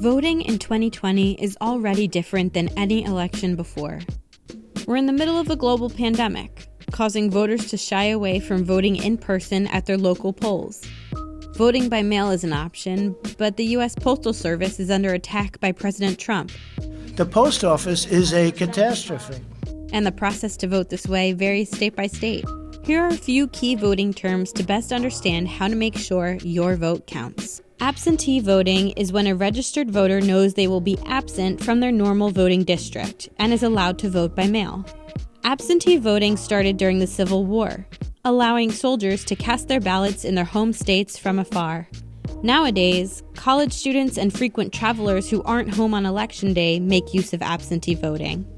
Voting in 2020 is already different than any election before. We're in the middle of a global pandemic, causing voters to shy away from voting in person at their local polls. Voting by mail is an option, but the U.S. Postal Service is under attack by President Trump. The post office is a catastrophe. And the process to vote this way varies state by state. Here are a few key voting terms to best understand how to make sure your vote counts. Absentee voting is when a registered voter knows they will be absent from their normal voting district and is allowed to vote by mail. Absentee voting started during the Civil War, allowing soldiers to cast their ballots in their home states from afar. Nowadays, college students and frequent travelers who aren't home on Election Day make use of absentee voting.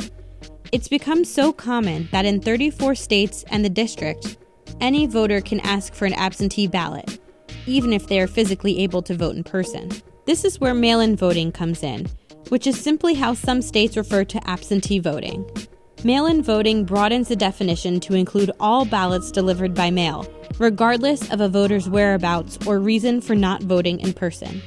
It's become so common that in 34 states and the district, any voter can ask for an absentee ballot, even if they are physically able to vote in person. This is where mail-in voting comes in, which is simply how some states refer to absentee voting. Mail-in voting broadens the definition to include all ballots delivered by mail, regardless of a voter's whereabouts or reason for not voting in person.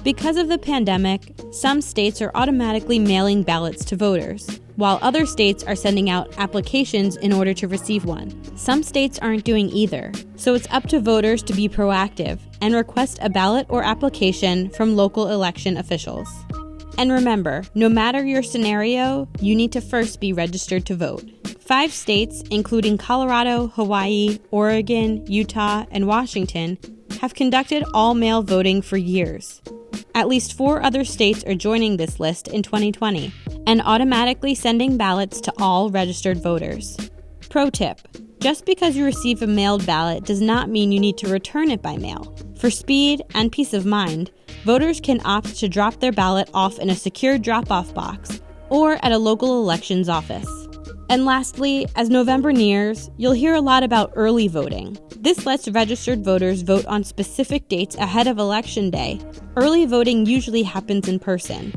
Because of the pandemic, some states are automatically mailing ballots to voters, while other states are sending out applications in order to receive one. Some states aren't doing either, so it's up to voters to be proactive and request a ballot or application from local election officials. And remember, no matter your scenario, you need to first be registered to vote. 5 states, including Colorado, Hawaii, Oregon, Utah, and Washington, have conducted all-mail voting for years. At least 4 other states are joining this list in 2020 and automatically sending ballots to all registered voters. Pro tip: just because you receive a mailed ballot does not mean you need to return it by mail. For speed and peace of mind, voters can opt to drop their ballot off in a secure drop-off box or at a local elections office. And lastly, as November nears, you'll hear a lot about early voting. This lets registered voters vote on specific dates ahead of Election Day. Early voting usually happens in person,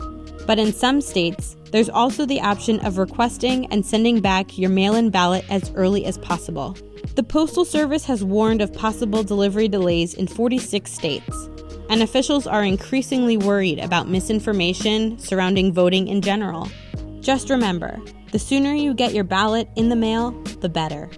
but in some states, there's also the option of requesting and sending back your mail-in ballot as early as possible. The Postal Service has warned of possible delivery delays in 46 states, and officials are increasingly worried about misinformation surrounding voting in general. Just remember, the sooner you get your ballot in the mail, the better.